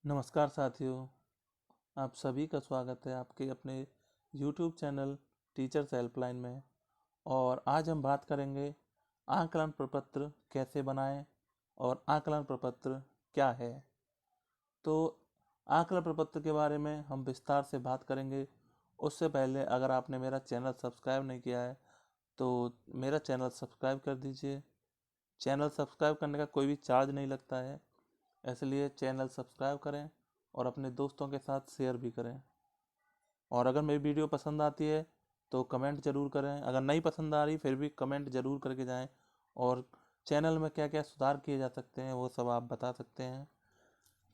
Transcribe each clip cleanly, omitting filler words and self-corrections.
नमस्कार साथियों, आप सभी का स्वागत है आपके अपने YouTube चैनल टीचर्स हेल्पलाइन में। और आज हम बात करेंगे आकलन प्रपत्र कैसे बनाएं और आकलन प्रपत्र क्या है। तो आकलन प्रपत्र के बारे में हम विस्तार से बात करेंगे। उससे पहले अगर आपने मेरा चैनल सब्सक्राइब नहीं किया है तो मेरा चैनल सब्सक्राइब कर दीजिए। चैनल सब्सक्राइब करने का कोई भी चार्ज नहीं लगता है, इसलिए चैनल सब्सक्राइब करें और अपने दोस्तों के साथ शेयर भी करें। और अगर मेरी वीडियो पसंद आती है तो कमेंट ज़रूर करें, अगर नहीं पसंद आ रही फिर भी कमेंट ज़रूर करके जाएं। और चैनल में क्या क्या सुधार किए जा सकते हैं वो सब आप बता सकते हैं।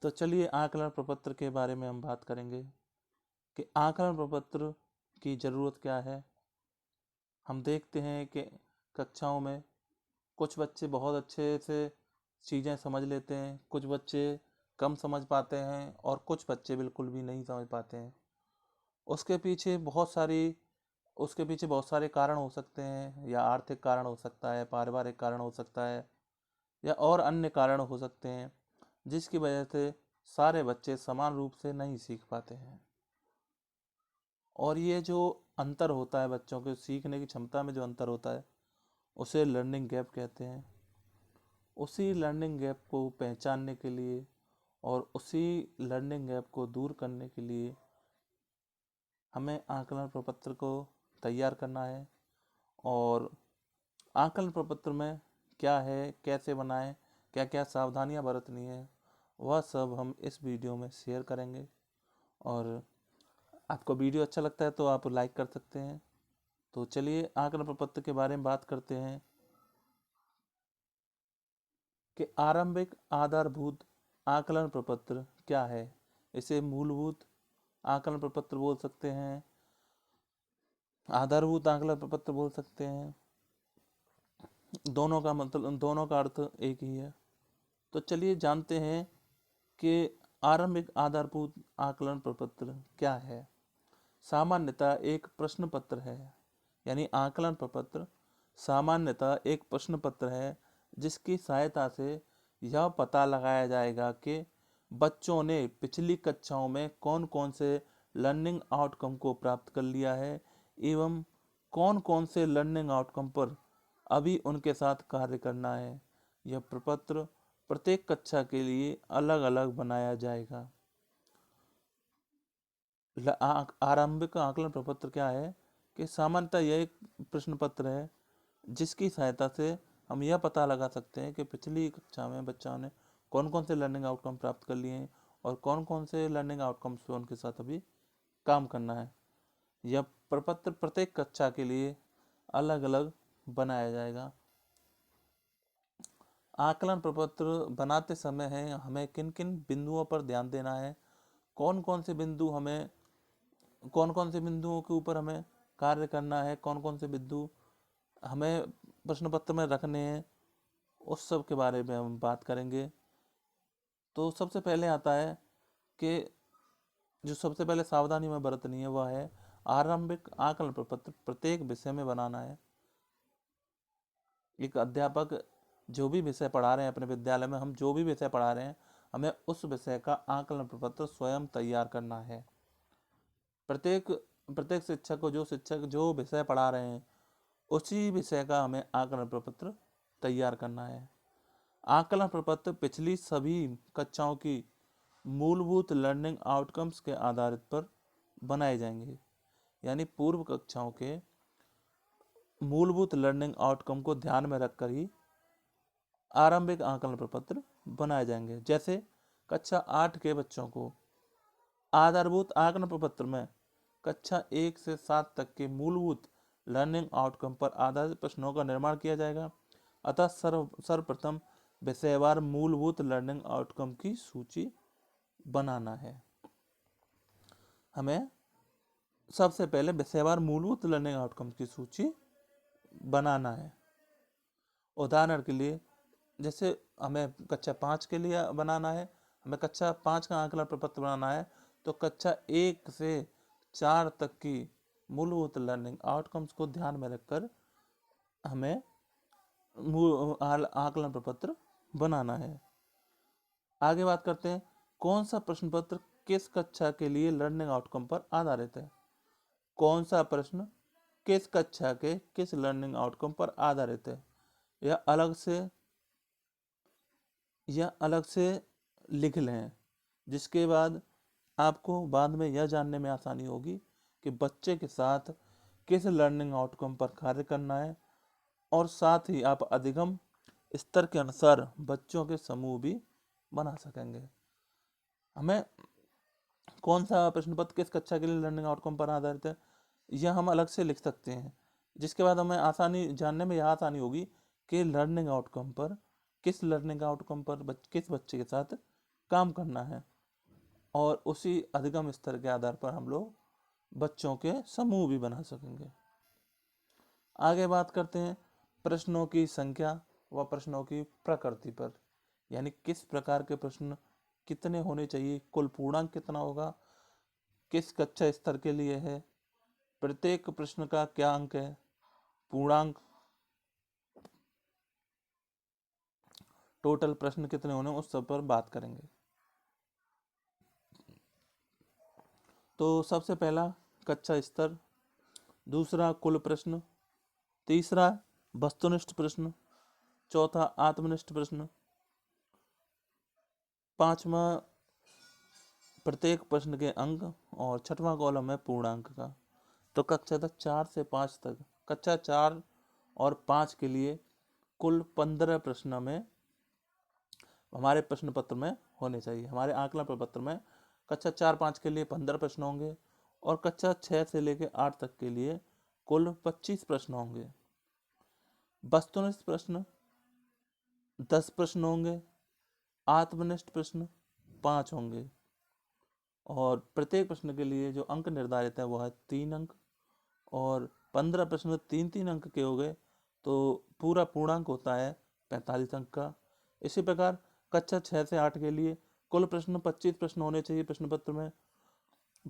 तो चलिए आकलन प्रपत्र के बारे में हम बात करेंगे कि आकलन प्रपत्र की ज़रूरत क्या है। हम देखते हैं कि कक्षाओं में कुछ बच्चे बहुत अच्छे से चीज़ें समझ लेते हैं, कुछ बच्चे कम समझ पाते हैं और कुछ बच्चे बिल्कुल भी नहीं समझ पाते हैं। उसके पीछे बहुत सारी उसके पीछे बहुत सारे कारण हो सकते हैं, या आर्थिक कारण हो सकता है, पारिवारिक कारण हो सकता है, या और अन्य कारण हो सकते हैं जिसकी वजह से सारे बच्चे समान रूप से नहीं सीख पाते हैं। और ये जो अंतर होता है बच्चों के सीखने की क्षमता में, जो अंतर होता है उसे लर्निंग गैप कहते हैं। उसी लर्निंग गैप को पहचानने के लिए और उसी लर्निंग गैप को दूर करने के लिए हमें आकलन प्रपत्र को तैयार करना है। और आकलन प्रपत्र में क्या है, कैसे बनाएं, क्या क्या सावधानियां बरतनी है, वह सब हम इस वीडियो में शेयर करेंगे। और आपको वीडियो अच्छा लगता है तो आप लाइक कर सकते हैं। तो चलिए आकलन प्रपत्र के बारे में बात करते हैं कि आरंभिक आधारभूत आकलन प्रपत्र क्या है। इसे मूलभूत आकलन प्रपत्र बोल सकते हैं, आधारभूत आकलन प्रपत्र बोल सकते हैं। दोनों का मतलब, दोनों का अर्थ एक ही है। तो चलिए जानते हैं कि आरंभिक आधारभूत आकलन प्रपत्र क्या है। सामान्यतः एक प्रश्न पत्र है, यानी आकलन प्रपत्र सामान्यतः एक प्रश्न पत्र है जिसकी सहायता से यह पता लगाया जाएगा कि बच्चों ने पिछली कक्षाओं में कौन कौन से लर्निंग आउटकम को प्राप्त कर लिया है एवं कौन कौन से लर्निंग आउटकम पर अभी उनके साथ कार्य करना है। यह प्रपत्र प्रत्येक कक्षा के लिए अलग अलग बनाया जाएगा। आरंभिक आकलन प्रपत्र क्या है कि सामान्यतः यह एक प्रश्न पत्र है जिसकी सहायता से हम यह पता लगा सकते हैं कि पिछली कक्षा में बच्चों ने कौन कौन से लर्निंग आउटकम प्राप्त कर लिए हैं और कौन कौन से लर्निंग आउटकम्स पे उनके साथ अभी काम करना है। यह प्रपत्र प्रत्येक कक्षा के लिए अलग अलग बनाया जाएगा। आकलन प्रपत्र बनाते समय है हमें किन किन बिंदुओं पर ध्यान देना है, कौन कौन से बिंदु हमें, कौन कौन से बिंदुओं के ऊपर हमें कार्य करना है, कौन कौन से बिंदु हमें प्रश्न पत्र में रखने हैं, उस सब के बारे में हम बात करेंगे। तो सबसे पहले आता है कि जो सबसे पहले सावधानी में बरतनी है वह है आरंभिक आकलन प्रपत्र प्रत्येक विषय में बनाना है। एक अध्यापक जो भी विषय पढ़ा रहे हैं अपने विद्यालय में, हम जो भी विषय पढ़ा रहे हैं, हमें उस विषय का आकलन प्रपत्र स्वयं तैयार करना है। प्रत्येक प्रत्येक शिक्षक जो विषय पढ़ा रहे हैं उसी विषय का हमें आकलन प्रपत्र तैयार करना है। आकलन प्रपत्र पिछली सभी कक्षाओं की मूलभूत लर्निंग आउटकम्स के आधारित पर बनाए जाएंगे, यानी पूर्व कक्षाओं के मूलभूत लर्निंग आउटकम को ध्यान में रखकर ही आरंभिक आकलन प्रपत्र बनाए जाएंगे। जैसे कक्षा 8 के बच्चों को आधारभूत आकलन प्रपत्र में कक्षा 1 से 7 तक के मूलभूत लर्निंग आउटकम पर आधारित प्रश्नों का निर्माण किया जाएगा। अतः सर्वप्रथम विषयवार मूलभूत लर्निंग आउटकम की सूची बनाना है। हमें सबसे पहले विषयवार मूलभूत लर्निंग आउटकम की सूची बनाना है। उदाहरण के लिए, जैसे हमें कक्षा 5 के लिए बनाना है, हमें कक्षा 5 का आकलन प्रपत्र बनाना है, तो कक्षा 1 से 4 तक की मूलभूत लर्निंग आउटकम्स को ध्यान में रखकर हमें आकलन प्रपत्र बनाना है। आगे बात करते हैं कौन सा प्रश्न पत्र किस कक्षा के लिए लर्निंग आउटकम पर आधारित है? कौन सा प्रश्न किस कक्षा के किस लर्निंग आउटकम पर आधारित है? यह अलग से लिख लें, जिसके बाद आपको बाद में यह जानने में आसानी होगी कि बच्चे के साथ किस लर्निंग आउटकम पर कार्य करना है, और साथ ही आप अधिगम स्तर के अनुसार बच्चों के समूह भी बना सकेंगे। हमें कौन सा प्रश्न पत्र किस कक्षा के लिए लर्निंग आउटकम पर आधारित है, यह हम अलग से लिख सकते हैं, जिसके बाद हमें आसानी जानने में यह आसानी होगी कि किस लर्निंग आउटकम पर किस बच्चे के साथ काम करना है, और उसी अधिगम स्तर के आधार पर हम लोग बच्चों के समूह भी बना सकेंगे। आगे बात करते हैं प्रश्नों की संख्या व प्रश्नों की प्रकृति पर, यानी किस प्रकार के प्रश्न कितने होने चाहिए, कुल पूर्णांक कितना होगा, किस कक्षा स्तर के लिए है, प्रत्येक प्रश्न का क्या अंक है, पूर्णांक, टोटल प्रश्न कितने होने, उस सब पर बात करेंगे। तो सबसे पहला कक्षा स्तर, दूसरा कुल प्रश्न, तीसरा वस्तुनिष्ठ प्रश्न, चौथा आत्मनिष्ठ प्रश्न, पांचवा प्रत्येक प्रश्न के अंक, और छठवां कॉलम है पूर्णांक का। तो कक्षा 4 से 5 तक, कक्षा 4 और 5 के लिए कुल 15 प्रश्न में हमारे प्रश्न पत्र में होने चाहिए। हमारे आकलन प्रपत्र में कक्षा 4-5 के लिए 15 प्रश्न होंगे, और कक्षा 6 से लेकर 8 तक के लिए कुल 25 प्रश्न होंगे। वस्तुनिष्ठ प्रश्न 10 प्रश्न होंगे, आत्मनिष्ठ प्रश्न 5 होंगे, और प्रत्येक प्रश्न के लिए जो अंक निर्धारित है वो है 3 अंक, और 15 प्रश्न 3-3 अंक के हो गए तो पूरा पूर्णांक होता है 45 अंक का। इसी प्रकार कक्षा 6 से 8 के लिए कुल प्रश्न 25 प्रश्न होने चाहिए प्रश्न पत्र में,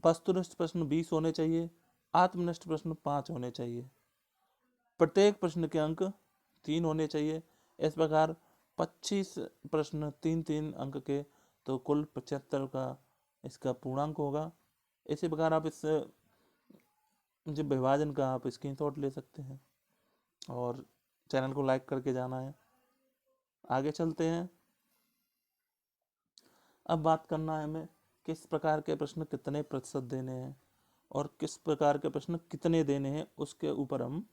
वस्तुनिष्ठ प्रश्न 20 होने चाहिए, आत्मनिष्ठ प्रश्न 5 होने चाहिए, प्रत्येक प्रश्न के अंक 3 होने चाहिए। इस प्रकार 25 प्रश्न 3-3 अंक के, तो कुल 75 का इसका पूर्णांक होगा। इसी प्रकार आप इस जो विभाजन का आप स्क्रीनशॉट ले सकते हैं, और चैनल को लाइक करके जाना है। आगे चलते हैं। अब बात करना है हमें किस प्रकार के प्रश्न कितने प्रतिशत देने हैं, और किस प्रकार के प्रश्न कितने देने हैं, उसके ऊपर हम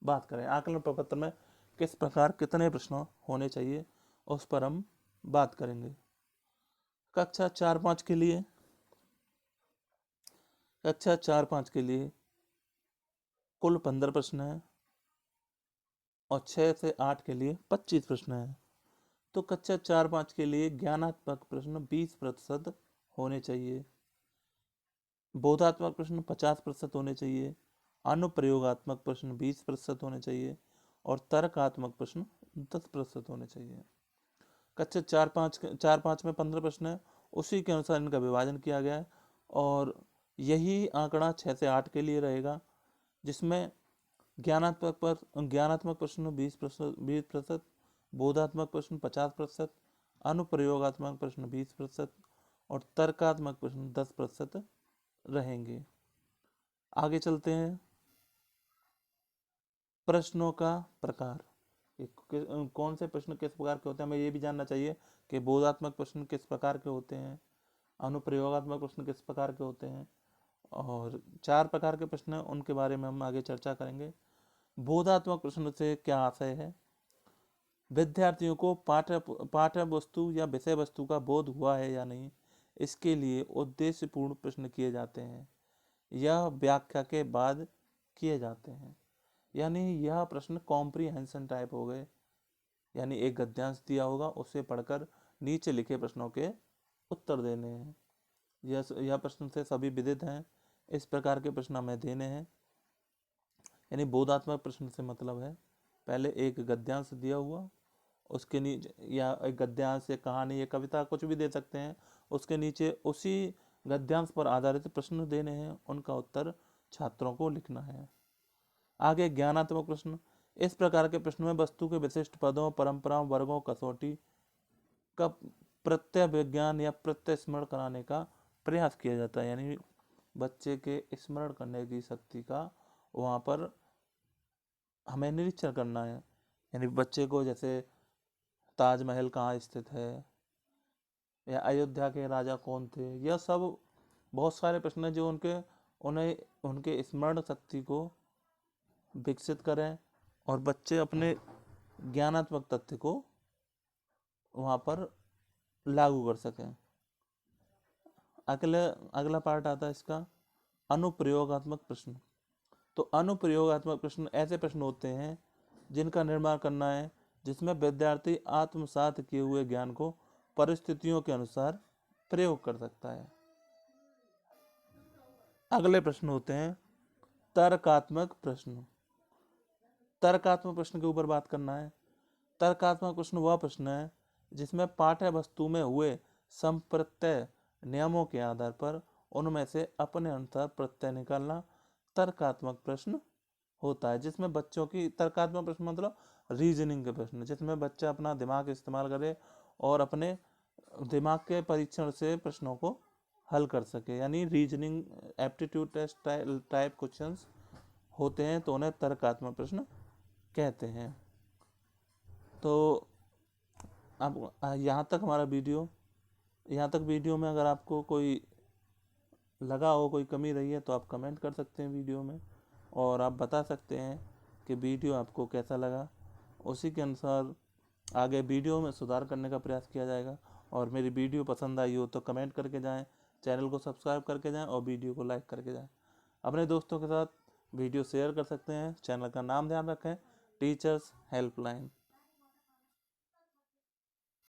बात करें। आकलन प्रपत्र में किस प्रकार कितने प्रश्न होने चाहिए उस पर हम बात करेंगे। कक्षा 4-5 के लिए कुल 15 प्रश्न हैं, और 6 से 8 के लिए 25 प्रश्न हैं। तो कक्षा 4-5 के लिए ज्ञानात्मक प्रश्न 20% होने चाहिए, बोधात्मक प्रश्न 50% होने चाहिए, अनुप्रयोगात्मक प्रश्न 20% होने चाहिए, और तर्कात्मक प्रश्न 10% होने चाहिए। कक्षा 4-5 में 15 प्रश्न है, उसी के अनुसार इनका विभाजन किया गया है, और यही आंकड़ा 6 से 8 के लिए रहेगा, जिसमें ज्ञानात्मक प्रश्न 20%, बोधात्मक प्रश्न 50%, अनुप्रयोगात्मक प्रश्न 20%, और तर्कात्मक प्रश्न 10% रहेंगे। आगे चलते हैं। प्रश्नों का प्रकार, कौन से प्रश्न किस प्रकार के होते हैं, हमें ये भी जानना चाहिए कि बोधात्मक प्रश्न किस प्रकार के होते हैं, अनुप्रयोगात्मक प्रश्न किस प्रकार के होते हैं, और 4 प्रकार के प्रश्न हैं, उनके बारे में हम आगे चर्चा करेंगे। बोधात्मक प्रश्न से क्या आशय है? विद्यार्थियों को पाठ्य वस्तु या विषय वस्तु का बोध हुआ है या नहीं, इसके लिए उद्देश्यपूर्ण प्रश्न किए जाते हैं। यह व्याख्या के बाद किए जाते हैं, यानी यह प्रश्न कॉम्प्रीहेंशन टाइप हो गए, यानी एक गद्यांश दिया होगा, उसे पढ़कर नीचे लिखे प्रश्नों के उत्तर देने हैं। यह प्रश्न से सभी विदित हैं, इस प्रकार के प्रश्न हमें देने हैं। यानी बोधात्मक प्रश्न से मतलब है पहले एक गद्यांश दिया हुआ, उसके नीचे, या एक गद्यांश या कहानी या कविता कुछ भी दे सकते हैं, उसके नीचे उसी गद्यांश पर आधारित प्रश्न देने हैं, उनका उत्तर छात्रों को लिखना है। आगे ज्ञानात्मक प्रश्न, इस प्रकार के प्रश्न में वस्तु के विशिष्ट पदों, परंपराओं, वर्गों, कसौटी का प्रत्यय विज्ञान या प्रत्यय स्मरण कराने का प्रयास किया जाता है। यानी बच्चे के स्मरण करने की शक्ति का वहाँ पर हमें निरीक्षण करना है। यानी बच्चे को जैसे ताजमहल कहाँ स्थित है, या अयोध्या के राजा कौन थे, यह सब बहुत सारे प्रश्न हैं जो उन्हें उनके स्मरण शक्ति को विकसित करें और बच्चे अपने ज्ञानात्मक तथ्य को वहाँ पर लागू कर सकें। अगला पार्ट आता है इसका अनुप्रयोगात्मक प्रश्न। तो अनुप्रयोगात्मक प्रश्न ऐसे प्रश्न होते हैं जिनका निर्माण करना है, जिसमें विद्यार्थी आत्मसात किए हुए ज्ञान को परिस्थितियों के अनुसार प्रयोग कर सकता है। अगले प्रश्न होते हैं तर्कात्मक प्रश्न। तर्कात्मक प्रश्न के ऊपर बात करना है। तर्कात्मक प्रश्न वह प्रश्न है जिसमें पाठ्य वस्तु में हुए संप्रत्यय नियमों के आधार पर उनमें से अपने अनुसार प्रत्यय निकालना तर्कात्मक प्रश्न होता है। जिसमें बच्चों की तर्कात्मक प्रश्न मतलब रीजनिंग के प्रश्न, जिसमें बच्चा अपना दिमाग इस्तेमाल करे और अपने दिमाग के परीक्षण से प्रश्नों को हल कर सके। यानी reasoning aptitude test type questions होते हैं तो उन्हें तर्कात्मक प्रश्न कहते हैं। तो अब यहाँ तक वीडियो में अगर आपको कोई लगा हो, कोई कमी रही है, तो आप कमेंट कर सकते हैं वीडियो में, और आप बता सकते हैं कि वीडियो आपको कैसा लगा। उसी के अनुसार आगे वीडियो में सुधार करने का प्रयास किया जाएगा। और मेरी वीडियो पसंद आई हो तो कमेंट करके जाएं, चैनल को सब्सक्राइब करके जाएं और वीडियो को लाइक करके जाएं। अपने दोस्तों के साथ वीडियो शेयर कर सकते हैं। चैनल का नाम ध्यान रखें, टीचर्स हेल्पलाइन।